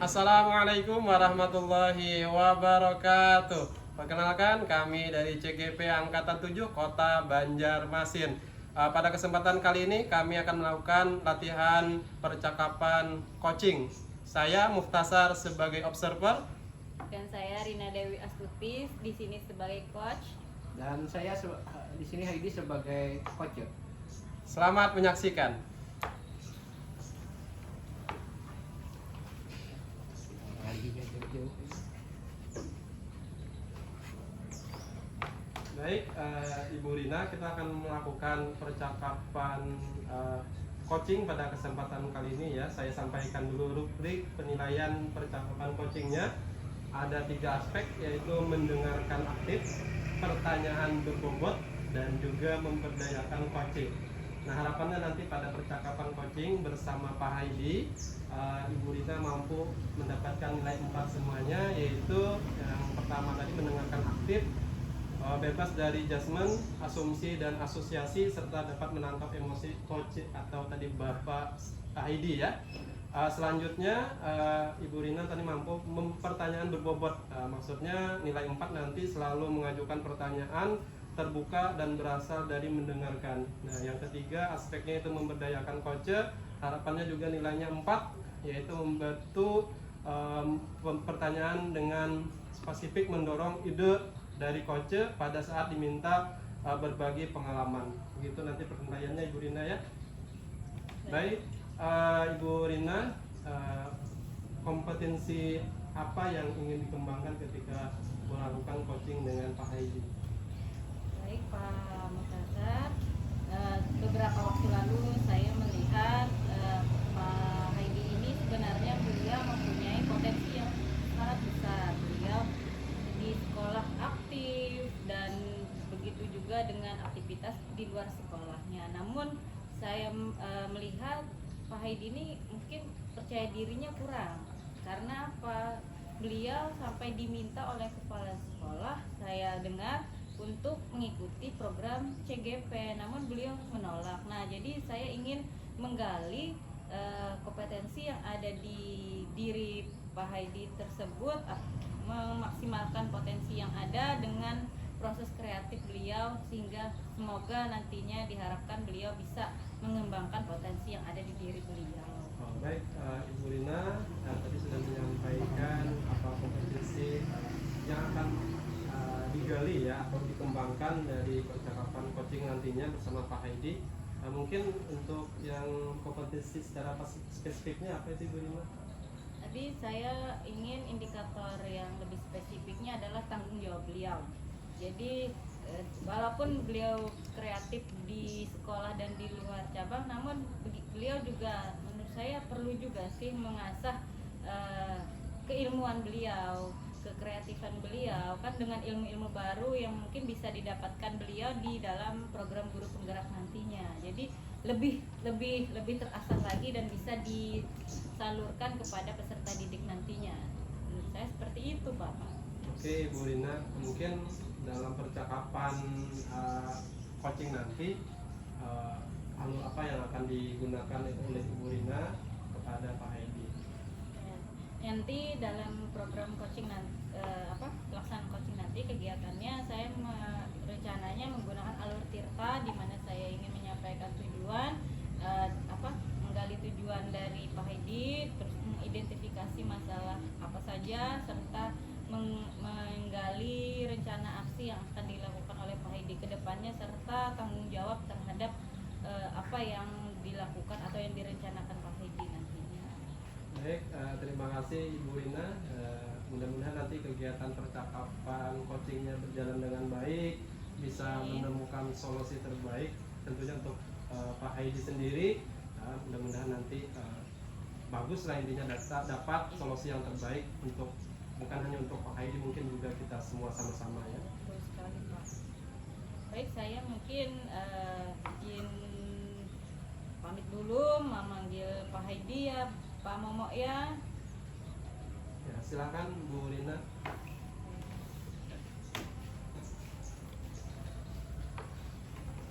Assalamualaikum warahmatullahi wabarakatuh. Perkenalkan, kami dari CGP Angkatan 7 Kota Banjarmasin. Pada kesempatan kali ini kami akan melakukan latihan percakapan coaching. Saya Muftasar sebagai observer Dan saya Rina Dewi Astuti di sini sebagai coach. Dan saya di sini Haidi sebagai coach. Selamat menyaksikan. Baik, Ibu Rina, kita akan melakukan percakapan coaching pada kesempatan kali ini ya. Saya sampaikan dulu rubrik penilaian percakapan coachingnya. Ada 3 aspek, yaitu mendengarkan aktif, pertanyaan berbobot, dan juga memberdayakan coaching. Nah, harapannya nanti pada percakapan coaching bersama Pak Haidi, Ibu Rina mampu mendapatkan nilai 4 semuanya, yaitu yang pertama tadi mendengarkan aktif, bebas dari judgement, asumsi dan asosiasi, serta dapat menangkap emosi coach atau tadi Bapak Haidi ya. Selanjutnya Ibu Rina tadi mampu mempertanyaan berbobot, maksudnya nilai 4 nanti selalu mengajukan pertanyaan terbuka dan berasal dari mendengarkan. Nah, yang ketiga aspeknya itu memberdayakan coach, harapannya juga nilainya 4, yaitu membantu pertanyaan dengan spesifik mendorong ide dari coach pada saat diminta berbagi pengalaman. Begitu nanti penilaiannya Ibu Rina ya. Baik, Ibu Rina, kompetensi apa yang ingin dikembangkan ketika melakukan coaching dengan Pak Haidi? Baik Pak Muktasar, beberapa waktu lalu saya melihat Pak Haidi ini sebenarnya beliau mempunyai potensi yang sangat besar. Beliau di sekolah aktif dan begitu juga dengan aktivitas di luar sekolahnya. Namun saya melihat Pak Haidi ini mungkin percaya dirinya kurang. Karena apa? Beliau sampai diminta oleh kepala sekolah, saya dengar, untuk mengikuti program CGP, namun beliau menolak. Nah, jadi saya ingin menggali kompetensi yang ada di diri Pak Haidi tersebut, memaksimalkan potensi yang ada dengan proses kreatif beliau, sehingga semoga nantinya diharapkan beliau bisa mengembangkan potensi yang ada di diri beliau. Baik, Ibu Rina tadi sudah menyampaikan apa kompetensi yang akan digali ya atau dikembangkan dari percakapan coaching nantinya bersama Pak Haidi. Mungkin untuk yang kompetensi secara spesifiknya apa itu Ibu Rina? Tadi saya ingin indikator yang lebih spesifiknya adalah tanggung jawab beliau. Jadi walaupun beliau kreatif di sekolah dan di luar cabang, namun beliau juga menurut saya perlu juga sih mengasah keilmuan beliau, kekreatifan beliau, kan dengan ilmu-ilmu baru yang mungkin bisa didapatkan beliau di dalam program guru penggerak nantinya. Jadi lebih terasah lagi dan bisa disalurkan kepada peserta didik nantinya. Menurut saya seperti itu, Bapak. Oke, Ibu Rina, mungkin dalam percakapan coaching nanti alur apa yang akan digunakan oleh Ibu Rina kepada Pak Haidi? Nanti dalam program coaching pelaksanaan coaching nanti kegiatannya saya rencananya menggunakan alur tirta, di mana saya ingin menyampaikan tujuan, menggali tujuan dari Pak Haidi, terus mengidentifikasi masalah apa saja, serta menggali rencana aksi yang akan dilakukan oleh Pak Haidi ke depannya, serta tanggung jawab terhadap apa yang dilakukan atau yang direncanakan Pak Haidi nantinya. Baik, terima kasih Ibu Rina. Mudah-mudahan nanti kegiatan percakapan coachingnya berjalan dengan baik, bisa menemukan solusi terbaik tentunya untuk Pak Haidi sendiri. Mudah-mudahan nanti bagus lah, intinya dapat solusi yang terbaik untuk bukan hanya untuk Pak Haidi, mungkin juga kita semua sama-sama ya. Betul sekali, Pak. Baik, saya mungkin izin pamit dulu, memanggil Pak Haidi ya, Pak Momo ya. Ya, silakan Bu Rina.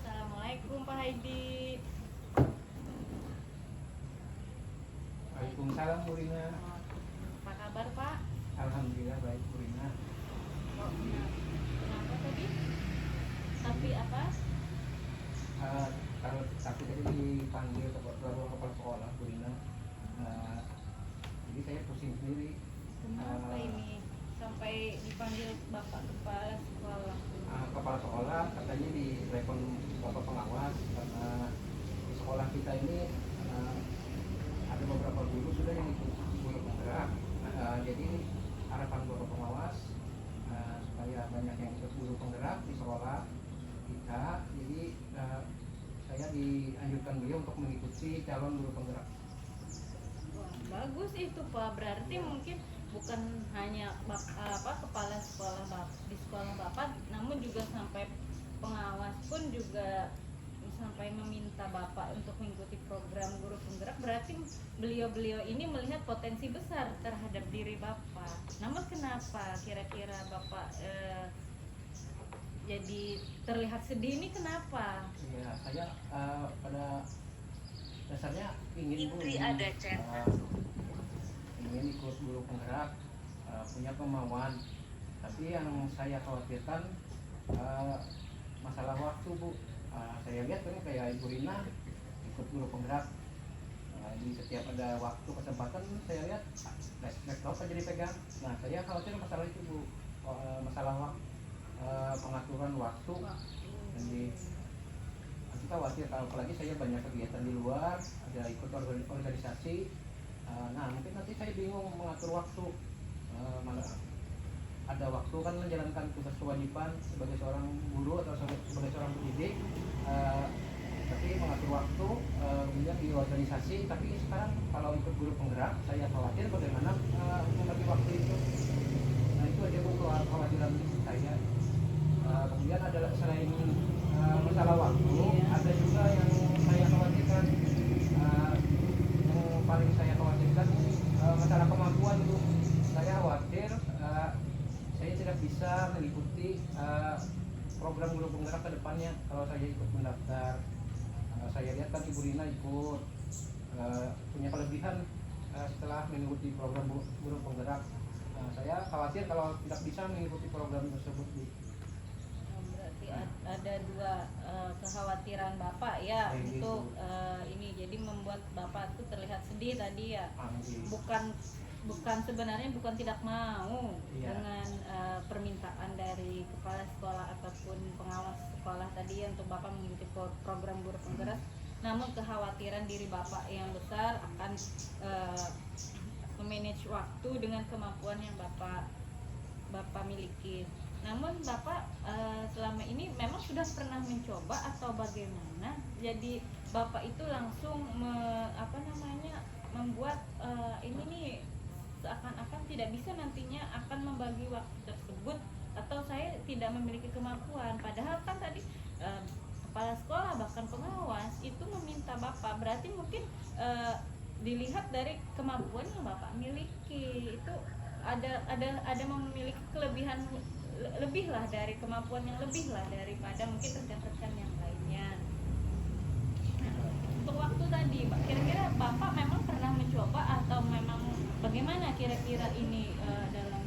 Assalamualaikum Pak Haidi. Waalaikumsalam Bu Rina. kabar Pak? Alhamdulillah baik Bu Rina. Oh, kenapa tadi? Tapi apa? Kalau aku tadi dipanggil ke ruang kepala sekolah Bu Rina, jadi saya pusing sendiri. Kenapa ini sampai dipanggil Bapak Kepala Sekolah? Kepala sekolah katanya di telepon bapak pengawas karena di sekolah kita ini ada beberapa guru sudah yang ikut guru penggerak. Jadi harapan bapak pengawas supaya banyak yang ikut guru penggerak di sekolah kita. Jadi saya dianjurkan beliau untuk mengikuti calon guru penggerak. Wah, bagus itu Pak. Berarti mungkin bukan hanya kepala sekolah di sekolah Bapak, namun juga sampai pengawas pun juga sampai meminta Bapak untuk mengikuti program guru penggerak. Berarti beliau-beliau ini melihat potensi besar terhadap diri Bapak. Namun kenapa kira-kira Bapak jadi terlihat sedih ini kenapa? Ya, saya pada dasarnya ingin ingin ikut guru penggerak, punya kemauan, tapi yang saya khawatirkan masalah waktu Bu. Saya lihat kan kayak Ibu Rina ikut guru penggerak, di setiap ada waktu kesempatan saya lihat laptop aja dipegang. Nah saya khawatir masalah itu Bu, masalah pengaturan waktu. Jadi kita khawatir apalagi saya banyak kegiatan di luar, ada ikut organisasi. Nah mungkin nanti saya bingung mengatur waktu, mana ada waktu kan menjalankan tugas kewajiban sebagai seorang guru atau sebagai seorang pendidik, tapi mengatur waktu kemudian di organisasi. Tapi sekarang kalau ikut guru penggerak saya khawatir bagaimana membagi waktu itu. Nah itu aja Bu kekhawatiran saya. Kemudian ada selain masalah waktu, ada juga yang saya khawatirkan. Yang paling saya khawatirkan masalah kemampuan Bu. Saya khawatir saya tidak bisa mengikuti program guru penggerak ke depannya kalau saya ikut mendaftar. Saya lihat kan Ibu Rina ikut, punya kelebihan setelah mengikuti program guru penggerak. Saya khawatir kalau tidak bisa mengikuti program tersebut Bu. Berarti ada dua kekhawatiran Bapak ya untuk ini, jadi membuat Bapak itu terlihat sedih tadi ya. Bukan sebenarnya bukan tidak mau dengan permintaan dari kepala sekolah ataupun pengawas sekolah tadi untuk Bapak mengikuti program guru penggerak, namun kekhawatiran diri Bapak yang besar akan memanage waktu dengan kemampuan yang Bapak miliki. Namun Bapak selama ini memang sudah pernah mencoba atau bagaimana? Jadi Bapak itu langsung membuat ini nih seakan-akan tidak bisa nantinya akan membagi waktu tersebut, atau saya tidak memiliki kemampuan. Padahal kan tadi kepala sekolah bahkan pengawas itu meminta Bapak. Berarti mungkin dilihat dari kemampuan yang Bapak miliki itu ada memiliki kelebihan lebih lah, dari kemampuan yang lebih lah daripada mungkin rekan-rekan yang lainnya. Nah, untuk waktu tadi kira-kira Bapak memang pernah mencoba atau memang bagaimana kira-kira ini dalam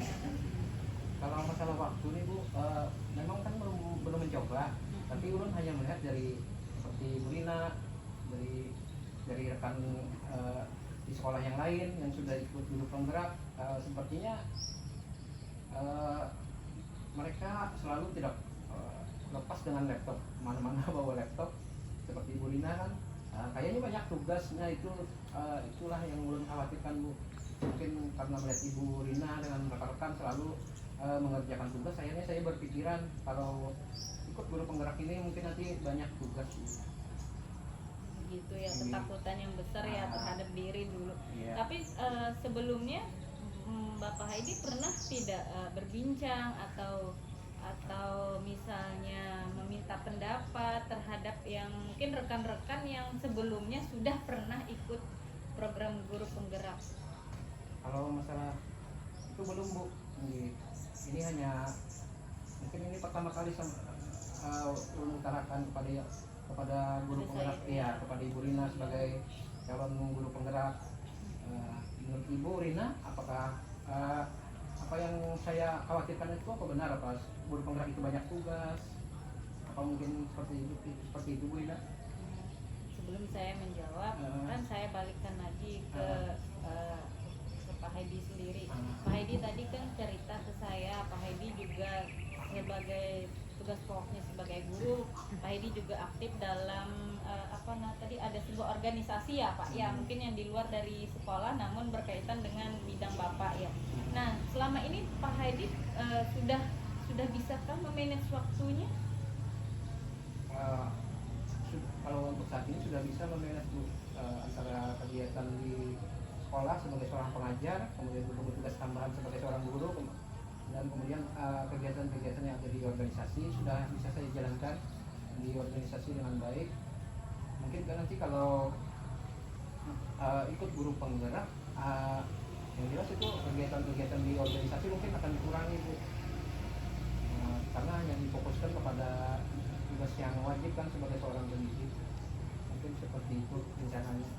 kalau masalah waktu nih Bu, memang kan belum mencoba, tapi ulun hanya melihat dari seperti Bu Rina, dari rekan di sekolah yang lain yang sudah ikut guru penggerak, sepertinya mereka selalu tidak lepas dengan laptop, mana-mana bawa laptop. Seperti Bu Rina kan, kayaknya banyak tugasnya itulah yang ulun khawatirkan Bu. Mungkin karena melihat Ibu Rina dengan rekan-rekan selalu mengerjakan tugas, akhirnya saya berpikiran kalau ikut guru penggerak ini mungkin nanti banyak tugas Bu. Gitu ya, ketakutan yang besar ya terhadap diri dulu. Iya. Tapi sebelumnya Bapak Haidi pernah tidak berbincang atau misalnya meminta pendapat terhadap yang mungkin rekan-rekan yang sebelumnya sudah pernah ikut program guru penggerak? Kalau masalah itu belum Bu. Ini hanya mungkin ini pertama kali mengutarakan kepada guru penggerak, kepada Ibu Rina sebagai calon guru penggerak. Menurut Ibu Rina, apakah uh, apa yang saya khawatirkan itu apa benar, apa guru penggerak itu banyak tugas, apa mungkin seperti itu Bu Rina? Sebelum saya menjawab, kan saya balikkan lagi ke Pak Haidi sendiri. Pak Haidi tadi kan cerita ke saya, Pak Haidi juga sebagai tugas pokoknya sebagai guru, Pak Haidi juga aktif dalam tadi ada sebuah organisasi ya Pak, ya mungkin yang di luar dari sekolah namun berkaitan dengan bidang Bapak ya. Nah selama ini Pak Haidi sudah bisakah memanage waktunya? Kalau untuk saat ini sudah bisa memanage antara kegiatan di sekolah sebagai seorang pengajar, kemudian bertugas tambahan sebagai seorang guru, dan kemudian kegiatan-kegiatan yang ada di organisasi sudah bisa saya jalankan di organisasi dengan baik. Mungkin kan nanti kalau ikut guru penggerak, yang jelas itu kegiatan-kegiatan di organisasi mungkin akan dikurangi Bu, karena hanya difokuskan kepada tugas yang wajib kan sebagai seorang pendidik. Mungkin seperti itu rencananya.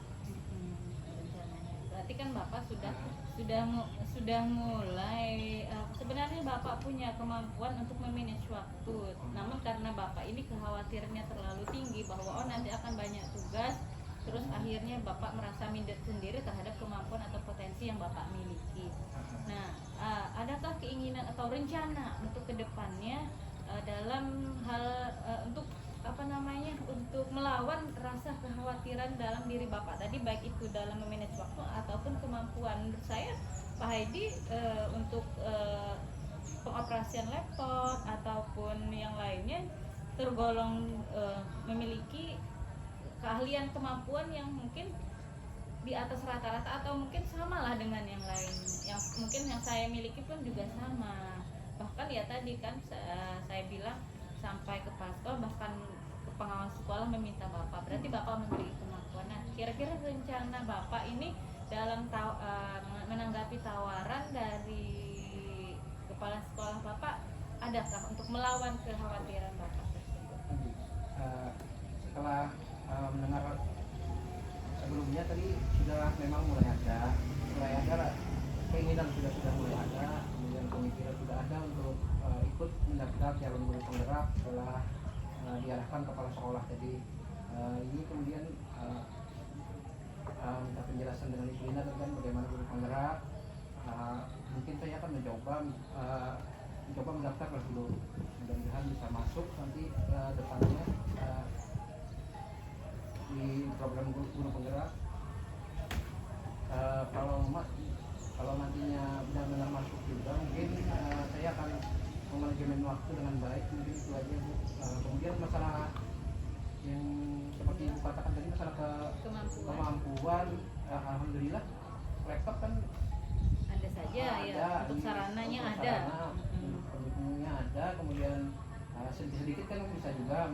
Berarti kan Bapak sudah mulai sebenarnya Bapak punya kemampuan untuk memanage waktu. Namun karena Bapak ini kekhawatirannya terlalu tinggi bahwa nanti akan banyak tugas, terus akhirnya Bapak merasa minder sendiri terhadap kemampuan atau potensi yang Bapak miliki. Nah, adakah keinginan atau rencana untuk kedepannya dalam hal untuk untuk melawan rasa kekhawatiran dalam diri Bapak tadi, baik itu dalam memanage waktu ataupun kemampuan? Menurut saya Pak Haidi untuk pengoperasian laptop ataupun yang lainnya tergolong memiliki keahlian kemampuan yang mungkin di atas rata-rata atau mungkin samalah dengan yang lain, yang mungkin yang saya miliki pun juga sama. Bahkan ya tadi kan saya bilang sampai ke paskol, bahkan ke pengawas sekolah meminta Bapak, berarti Bapak memiliki kemampuan. Nah, kira-kira rencana Bapak ini dalam menanggapi tawaran dari kepala sekolah Bapak, adakah untuk melawan kekhawatiran Bapak tersebut? Setelah mendengar sebelumnya tadi sudah memang mulai ada keinginan sudah mulai ada, kemudian pemikiran sudah ada untuk ikut mendaftar calon guru penggerak setelah diarahkan kepala sekolah. Jadi ini kemudian minta penjelasan dengan Ibu Lina tentang bagaimana guru penggerak. Mungkin saya akan mencoba mendaftar dulu, mudah-mudahan bisa masuk nanti depannya di program guru penggerak. Kalau nantinya benar-benar masuk juga, mungkin saya akan memanajemen waktu dengan baik. Mungkin itu aja Bu. Kemudian masalah yang seperti Ibu katakan tadi, masalah kemampuan, alhamdulillah laptop kan ada saja ya, untuk sarananya ada, pendukungnya ada, kemudian sedikit-sedikit kan bisa juga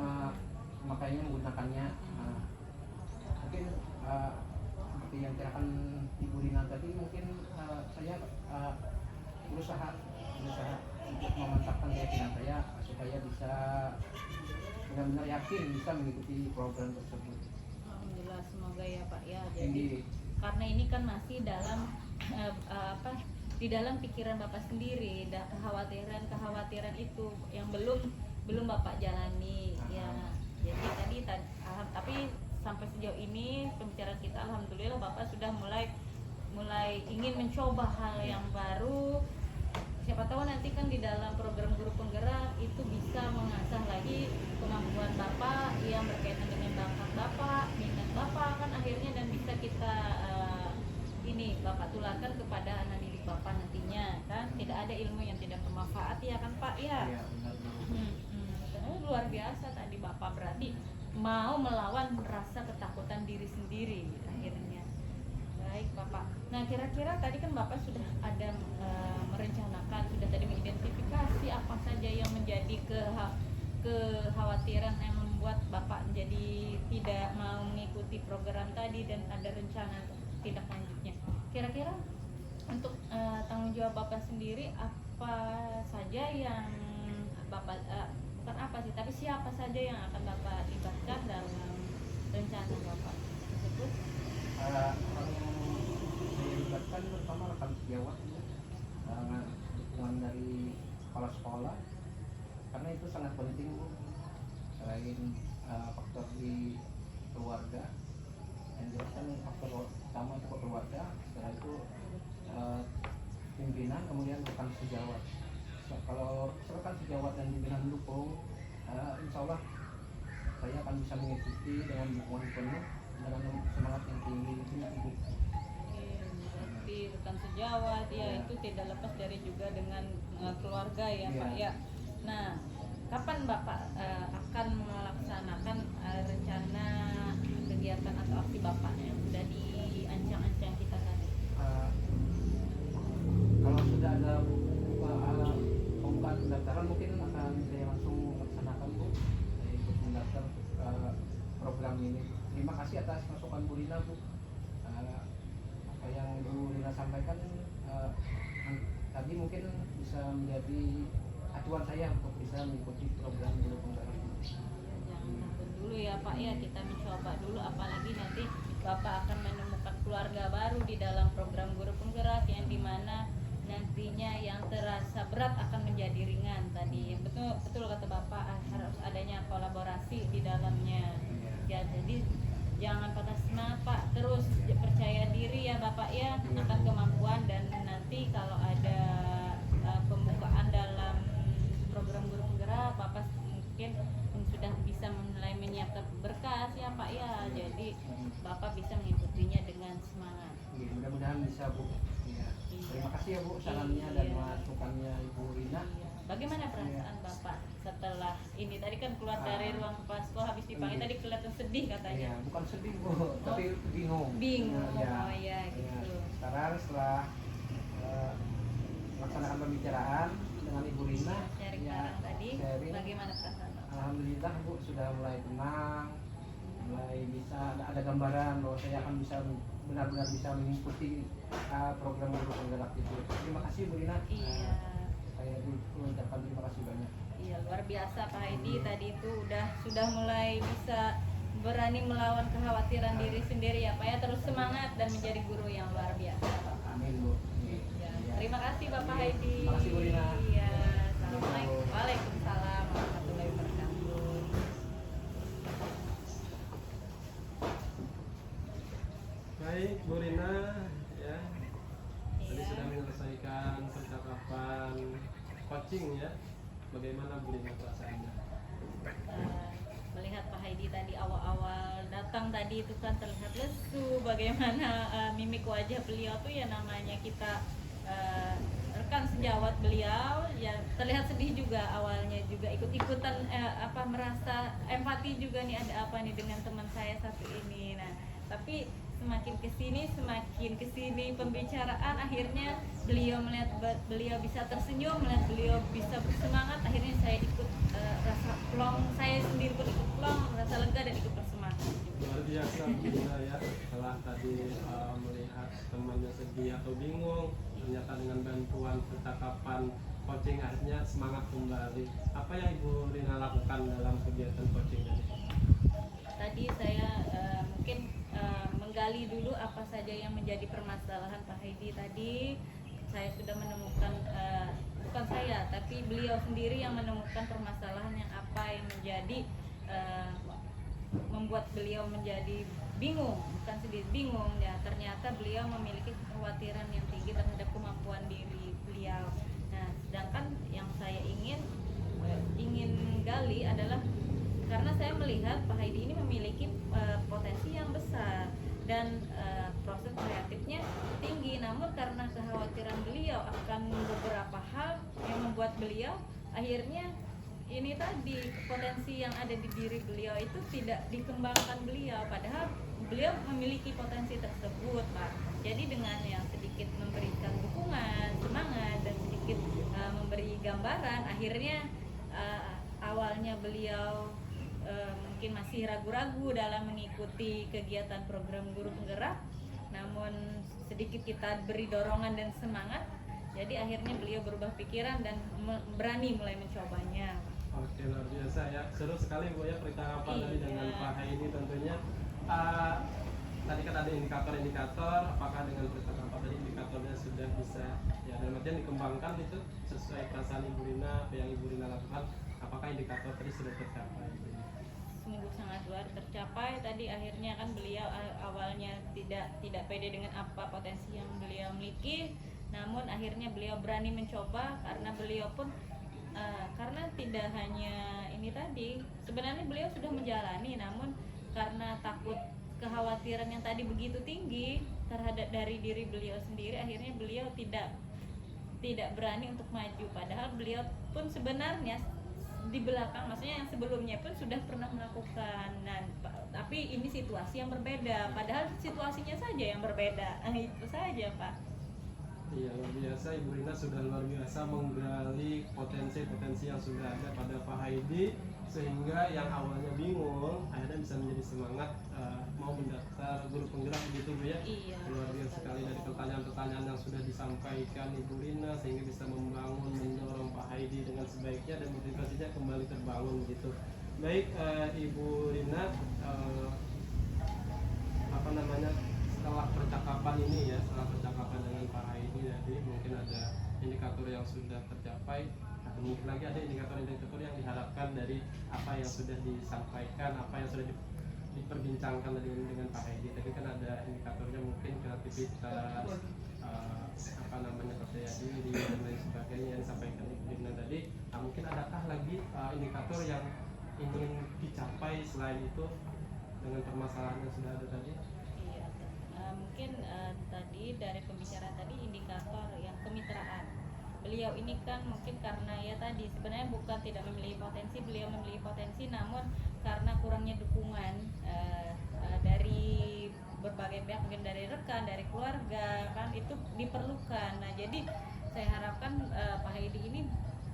makanya menggunakannya. Mungkin seperti yang dikatakan Ibu Rina tadi, mungkin saya berusaha untuk memantapkan keyakinan saya supaya bisa benar-benar yakin bisa mengikuti program tersebut. Alhamdulillah, semoga ya Pak ya. Jadi karena ini kan masih dalam di dalam pikiran Bapak sendiri, kekhawatiran itu yang belum Bapak jalani ya. Jadi tapi sampai sejauh ini pembicaraan kita, alhamdulillah Bapak sudah mulai ingin mencoba hal yang baru. Siapa tahu nanti kan di dalam program guru penggerak itu bisa mengasah lagi kemampuan Bapak yang berkaitan dengan bakat Bapak, minat Bapak kan akhirnya, dan bisa kita Bapak tularkan kepada anak didik Bapak nantinya kan. Tidak ada ilmu yang tidak bermanfaat ya kan Pak ya. Iya, benar. Luar biasa tadi Bapak, berarti mau melawan rasa ketakutan diri sendiri akhirnya. Baik Bapak. Nah kira-kira tadi kan Bapak sudah ada merencanakan, sudah tadi mengidentifikasi apa saja yang menjadi kekhawatiran yang membuat Bapak jadi tidak mau mengikuti program tadi, dan ada rencana tindak lanjutnya. Kira-kira untuk tanggung jawab Bapak sendiri apa saja yang Bapak bukan apa sih, tapi siapa saja yang akan Bapak libatkan dalam rencana Bapak tersebut? Kalau saya libatkan pertama rekan sejawat, dengan dukungan dari kepala sekolah, karena itu sangat penting Bu. Selain faktor di keluarga, yang jelas kan faktor utama itu keluarga, setelah itu pimpinan, kemudian rekan sejawat. Kalau rekan sejawat dan pimpinan mendukung, insya Allah saya akan bisa mengikuti dengan dukungan penuh dengan semangat yang tinggi itu Ibu. Berarti rekan sejawat ya, itu tidak lepas dari juga dengan keluarga ya Pak ya. Nah, kapan Bapak akan melaksanakan rencana kegiatan atau aksi Bapak yang sudah diancang-ancang kita tadi? Kalau sudah ada pembukaan pendaftaran mungkin akan saya langsung laksanakan Bu. Saya ikut mendaftar program ini. Terima kasih atas masukan Bu Rina Bu. Apa yang Bu Rina sampaikan tadi mungkin bisa menjadi acuan saya untuk bisa mengikuti program Guru Penggerak. Jangan takut dulu ya Pak ya, kita mencoba dulu, apalagi nanti Bapak akan menemukan keluarga baru di dalam program Guru Penggerak yang dimana nantinya yang terasa berat akan menjadi ringan tadi. Betul kata Bapak, harus adanya kolaborasi di dalamnya. Ya, jadi jangan patah semangat Pak, terus percaya diri ya Bapak ya akan kemampuan, dan nanti kalau ada pembukaan dalam program Guru Penggerak, Bapak mungkin sudah bisa mulai menyiapkan berkas ya Pak ya, jadi Bapak bisa mengikutinya dengan semangat. Mudah-mudahan bisa Bu. Terima kasih ya Bu sarannya dan masukannya Ibu Rina. Bagaimana perasaan Bapak setelah ini? Tadi kan keluar dari ruang kepala sekolah habis dipanggil, tadi kelihatan sedih katanya. Iya, bukan sedih Bu, tapi bingung. Bingung, Ya, oh ya gitu. Sekarang setelah melaksanakan pembicaraan dengan Ibu Rina, Sharing bareng tadi, bagaimana perasaan Bapak? alhamdulillah Bu sudah mulai tenang, mulai bisa ada gambaran bahwa saya akan bisa benar-benar bisa mengikuti program Guru Penggerak itu. Terima kasih Bu Rina. Iya. Saya mengucapkan terima kasih banyak. Iya, luar biasa Pak Heidi tadi itu sudah mulai bisa berani melawan kekhawatiran diri sendiri ya Pak ya, terus semangat dan menjadi guru yang luar biasa. Amin Bu. Ya, terima kasih Bapak Heidi. Terima kasih Bu Rina. Iya, assalamualaikum. Waalaikumsalam warahmatullahi wabarakatuh. Baik Bu Rina ya, tadi Iya. sudah menyelesaikan percakapan coaching ya. Bagaimana Bu Rina perasaannya? Melihat Pak Heidi tadi awal-awal datang tadi itu kan terlihat lesu, bagaimana mimik wajah beliau tuh ya, namanya kita rekan sejawat beliau ya, terlihat sedih juga awalnya, juga ikut-ikutan merasa empati juga nih, ada apa nih dengan teman saya satu ini. Nah, tapi semakin kesini pembicaraan, akhirnya beliau melihat beliau bisa tersenyum, melihat beliau bisa bersemangat, akhirnya saya ikut rasa plong, saya sendiri pun ikut plong, rasa lega dan ikut bersemangat. Luar biasa Bu Rina ya, setelah tadi melihat temannya sedih atau bingung, ternyata dengan bantuan percakapan coaching akhirnya semangat kembali. Apa yang Ibu Rina lakukan dalam kegiatan coaching tadi? Tadi saya mungkin menggali dulu apa saja yang menjadi permasalahan Pak Heidi tadi. Saya sudah menemukan, bukan saya tapi beliau sendiri yang menemukan permasalahan yang apa yang menjadi membuat beliau menjadi bingung, bukan sedikit bingung ya. Ternyata beliau memiliki kekhawatiran yang tinggi terhadap kemampuan diri beliau. Nah, sedangkan yang saya ingin gali adalah, karena saya melihat Pak Heidi ini memiliki potensi yang besar dan proses kreatifnya tinggi, namun karena kekhawatiran beliau akan beberapa hal yang membuat beliau akhirnya ini tadi, potensi yang ada di diri beliau itu tidak dikembangkan beliau, padahal beliau memiliki potensi tersebut Pak. Jadi dengan yang sedikit memberikan dukungan, semangat, dan sedikit memberi gambaran, akhirnya awalnya beliau mungkin masih ragu-ragu dalam mengikuti kegiatan program Guru Penggerak, namun sedikit kita beri dorongan dan semangat, jadi akhirnya beliau berubah pikiran dan berani mulai mencobanya. Oke, luar biasa ya, seru sekali Bu ya percakapan tadi dengan Pak Heidi tentunya. tadi kan ada indikator-indikator, apakah dengan percakapan tadi indikatornya sudah bisa ya dalam artian dikembangkan itu sesuai perasaan Ibu Rina, apa yang Ibu Rina lakukan, apakah indikator tadi sudah tercapai? Sungguh sangat luar tercapai. Tadi akhirnya kan beliau awalnya tidak pede dengan apa potensi yang beliau miliki, namun akhirnya beliau berani mencoba karena beliau pun karena tidak hanya ini tadi, sebenarnya beliau sudah menjalani, namun karena takut kekhawatiran yang tadi begitu tinggi terhadap dari diri beliau sendiri, akhirnya beliau tidak berani untuk maju. Padahal beliau pun sebenarnya di belakang, maksudnya yang sebelumnya pun sudah pernah melakukan. Nah, tapi ini situasi yang berbeda. Padahal situasinya saja yang berbeda. Itu saja, Pak. Iya, luar biasa. Ibu Rina sudah luar biasa menggali potensi-potensi yang sudah ada pada Pak Haidi, sehingga yang awalnya bingung akhirnya bisa menjadi semangat mau mendaftar guru penggerak begitu Bu ya. Iya. Luar biasa sekali dari pertanyaan-pertanyaan yang sudah disampaikan Ibu Rina, sehingga bisa membangun, mendorong Pak Haidi dengan sebaiknya dan motivasinya kembali terbangun gitu. Baik, Ibu Rina, apa namanya, setelah percakapan ini ya, setelah percakapan dengan Pak Haidi tadi, mungkin ada indikator yang sudah tercapai, atau mungkin lagi ada indikator-indikator yang diharapkan dari apa yang sudah disampaikan, apa yang sudah diperbincangkan dengan Pak Haidi. Tadi kan ada indikatornya mungkin kreativitas, apa namanya, percaya diri dan lain sebagainya yang disampaikan Ibu Rina tadi. Nah, mungkin adakah lagi indikator yang ingin dicapai selain itu dengan permasalahan yang sudah ada tadi? Iya. Mungkin tadi dari pembicaraan tadi indikator yang kemitraan. Beliau ini kan mungkin karena ya tadi sebenarnya bukan tidak memiliki potensi, beliau memiliki potensi, namun karena kurangnya dukungan dari berbagai pihak, mungkin dari rekan, dari keluarga, kan itu diperlukan. Nah, jadi saya harapkan Pak Haidi ini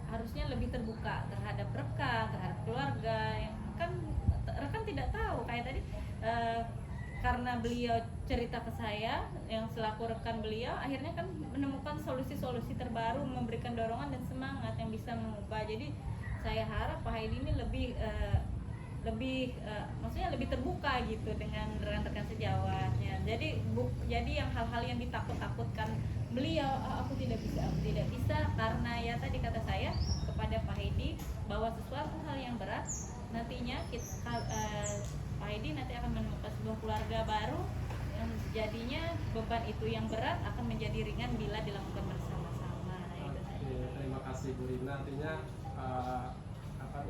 harusnya lebih terbuka terhadap rekan, terhadap keluarga, yang kan rekan tidak tahu kayak tadi karena beliau cerita ke saya yang selaku rekan beliau, akhirnya kan menemukan solusi-solusi terbaru, memberikan dorongan dan semangat yang bisa mengubah. Jadi saya harap Pak Haidi ini maksudnya lebih terbuka gitu dengan rekan-rekan sejawatnya. Jadi yang hal-hal yang ditakut-takutkan beliau, aku tidak bisa karena ya tadi kata saya kepada Pak Haidi bahwa sesuatu hal yang berat nantinya Pak Haidi nanti akan menemukan sebuah keluarga baru yang jadinya beban itu yang berat akan menjadi ringan bila dilakukan bersama-sama. Oke, terima kasih Bu Rina. Artinya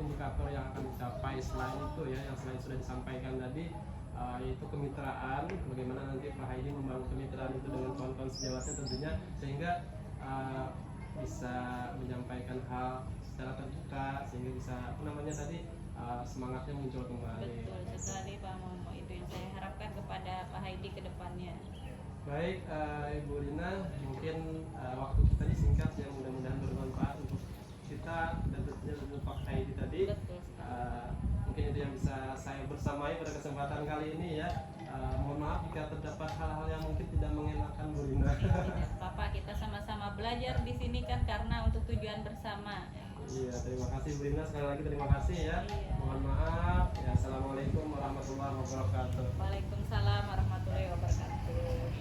indikator yang akan dicapai selain itu ya, yang selain sudah disampaikan tadi, yaitu kemitraan. Bagaimana nanti Pak Haidi membangun kemitraan itu dengan kawan-kawan sejawatnya tentunya, sehingga bisa menyampaikan hal secara terbuka, sehingga bisa semangatnya muncul kembali. Betul sekali Pak Momo, itu yang saya harapkan kepada Pak Haidi ke depannya. Baik, Ibu Rina, mungkin waktu kita disingkat ya, mudah-mudahan bermanfaat untuk kita dan tentunya untuk Pak Haidi tadi. Betul. Mungkin itu yang bisa saya bersamai pada kesempatan kali ini ya. Mohon maaf jika terdapat hal-hal yang mungkin tidak mengenakan Bu Rina. Tidak apa-apa, kita sama-sama belajar di sini kan karena untuk tujuan bersama. Iya, terima kasih Bu Rina, sekali lagi terima kasih ya. Iya. Mohon maaf. Ya, assalamualaikum warahmatullahi wabarakatuh. Waalaikumsalam warahmatullahi wabarakatuh.